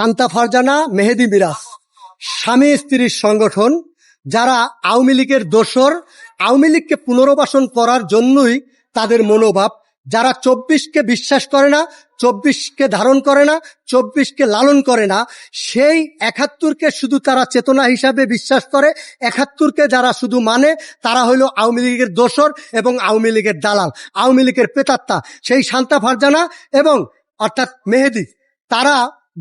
শান্তা ফারজানা, মেহেদী মিরাজ স্বামী স্ত্রীর সংগঠন, যারা আওয়ামী লীগের দোসর, আওয়ামী লীগকে পুনর্বাসন করার জন্যই তাদের মনোভাব, যারা 24কে বিশ্বাস করে না, 24কে ধারণ করে না, 24কে লালন করে না, সেই 71কে শুধু তারা চেতনা হিসাবে বিশ্বাস করে। 71কে যারা শুধু মানে, তারা হইল আওয়ামী লীগের দোসর এবং আওয়ামী লীগের দালাল, আওয়ামী লীগের প্রেতাত্মা। সেই শান্তা ফারজানা এবং অর্থাৎ মেহেদী, তারা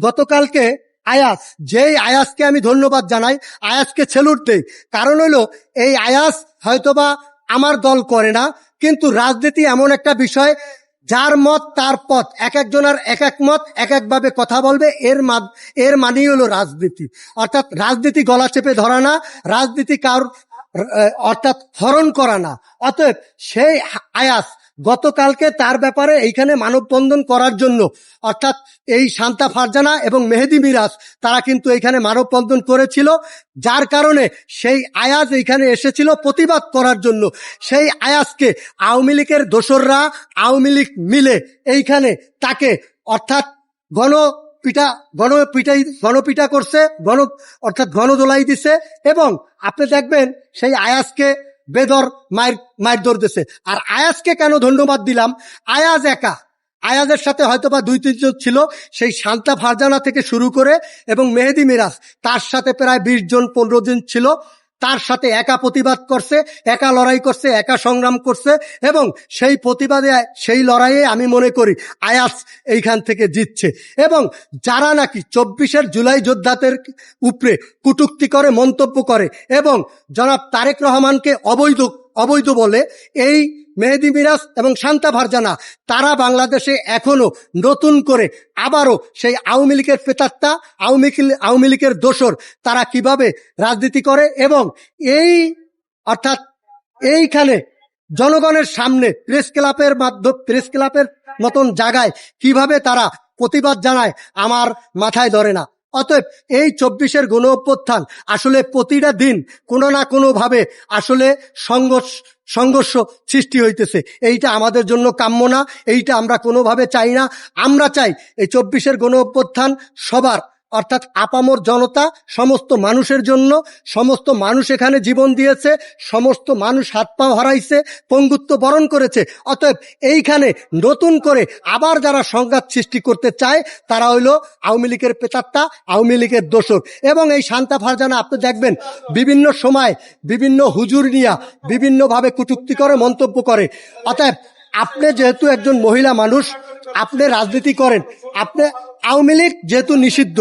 গতকালকে আয়াজ, যেই আয়াজকে আমি ধন্যবাদ জানাই, আয়াজকে সেলুট দেই। কারণ হলো এই আয়াজ হয়তোবা আমার দল করে না, কিন্তু রাজনীতি এমন একটা বিষয়, যার মত তার পথ, এক একজনের এক এক মত, এক একভাবে কথা বলবে, এর মানেই হলো রাজনীতি। অর্থাৎ রাজনীতি গলা চেপে ধরা না, রাজনীতি কার অর্থাৎ হরণ করা না। অতএব সেই আয়াজ গতকালকে তার ব্যাপারে এইখানে মানববন্ধন করার জন্য, অর্থাৎ এই শান্তা ফারজানা এবং মেহেদী মিরাজ তারা কিন্তু এইখানে মানববন্ধন করেছিল, যার কারণে সেই আয়াজ এইখানে এসেছিল প্রতিবাদ করার জন্য। সেই আয়াজকে আওয়ামী লীগের দোসররা, আওয়ামী লীগ মিলে এইখানে তাকে অর্থাৎ গণপিটা করছে, অর্থাৎ গণদোলাই দিছে। এবং আপনি দেখবেন সেই আয়াজকে বেদর মারধর দিছে। আর আয়াজকে কেন ধন্যবাদ দিলাম, আয়াজ একা, আয়াজের সাথে হয়তোবা 2-3 জন ছিল, সেই শান্তা ফারজানা থেকে শুরু করে এবং মেহেদী মিরাজ, তার সাথে প্রায় 20 জন 15 জন ছিল। তার সাথে একা প্রতিবাদ করছে, একা লড়াই করছে, একা সংগ্রাম করছে। এবং সেই প্রতিবাদে, সেই লড়াইয়ে আমি মনে করি আয়াজ এইখান থেকে জিতছে। এবং যারা নাকি 24 জুলাই যোদ্ধাদের উপরে কটূক্তি করে, মন্তব্য করে এবং জনাব তারেক রহমানকে অবৈধ বলে, এই মেহেদী মিরাজ এবং শান্তা ফারজানা তারা বাংলাদেশে এখনো নতুন করে আবারও সেই আওয়ামী লীগের প্রেতাত্মা, আওয়ামী লীগের দোসর, তারা কিভাবে রাজনীতি করে এবং অর্থাৎ এইখানে জনগণের সামনে প্রেস ক্লাবের মতন জায়গায় কিভাবে তারা প্রতিবাদ জানায়, আমার মাথায় ধরে না। অতএব এই 24 গণ অভ্যুত্থান আসলে প্রতিটা দিন কোনো না কোনো ভাবে আসলে সংঘর্ষ সৃষ্টি হইতেছে। এইটা আমাদের জন্য কাম্য না, এইটা আমরা কোনোভাবে চাই না। আমরা চাই এই 24 গণ অভ্যুত্থান সবার, অর্থাৎ আপামর জনতা, সমস্ত মানুষের জন্য। সমস্ত মানুষ এখানে জীবন দিয়েছে, সমস্ত মানুষ হাত পা হারাইছে, পঙ্গুত্ব বরণ করেছে। অতএব এইখানে নতুন করে আবার যারা সংঘাত সৃষ্টি করতে চায়, তারা হইল আওয়ামী লীগের প্রেতাত্মা, আওয়ামী লীগের দোসর। এবং এই শান্তা ফারজানা আপনি দেখবেন বিভিন্ন সময় বিভিন্ন হুজুর নিয়া বিভিন্নভাবে কটূক্তি করে, মন্তব্য করে। অতএব আপনি যেহেতু একজন মহিলা মানুষ, আপনি রাজনীতি করেন, আপনি আওয়ামী লীগ যেহেতু নিষিদ্ধ,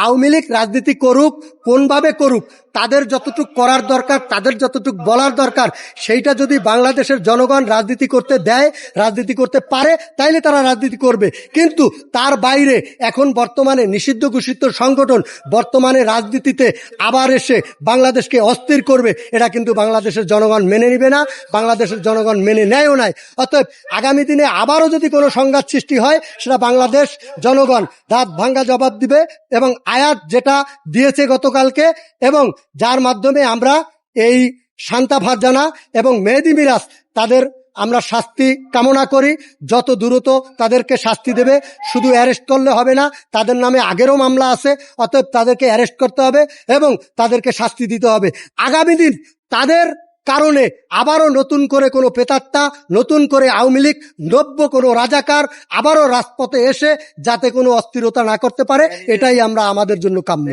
আওয়ামী লীগ রাজনীতি করুক, কোনভাবে করুক, তাদের যতটুকু করার দরকার, তাদের যতটুকু বলার দরকার, সেইটা যদি বাংলাদেশের জনগণ রাজনীতি করতে দেয়, রাজনীতি করতে পারে, তাইলে তারা রাজনীতি করবে। কিন্তু তার বাইরে এখন বর্তমানে নিষিদ্ধ ঘোষিত সংগঠন বর্তমানে রাজনীতিতে আবার এসে বাংলাদেশকে অস্থির করবে, এটা কিন্তু বাংলাদেশের জনগণ মেনে নিবে না, বাংলাদেশের জনগণ মেনে নেয়ও নাই। অতএব আগামী দিনে আবারও যদি কোনো সংঘাত সৃষ্টি হয়, সেটা বাংলাদেশ জনগণ দাঁত ভাঙ্গা জবাব দিবে। এবং আয়াত যেটা দিয়েছে গতকালকে, এবং যার মাধ্যমে আমরা এই শান্তা ফারজানা এবং মেহেদী মিরাজ, তাদের আমরা শাস্তি কামনা করি, যত দ্রুত তাদেরকে শাস্তি দেবে। শুধু অ্যারেস্ট করলে হবে না, তাদের নামে আগেরও মামলা আছে, অতএব তাদেরকে অ্যারেস্ট করতে হবে এবং তাদেরকে শাস্তি দিতে হবে। আগামী দিন তাদের কারণে আবারও নতুন করে কোনো প্রেতাত্মা, নতুন করে আওয়ামী লীগ, নব্য কোনো রাজাকার আবারও রাজপথে এসে যাতে কোনো অস্থিরতা না করতে পারে, এটাই আমরা আমাদের জন্য কাম্য।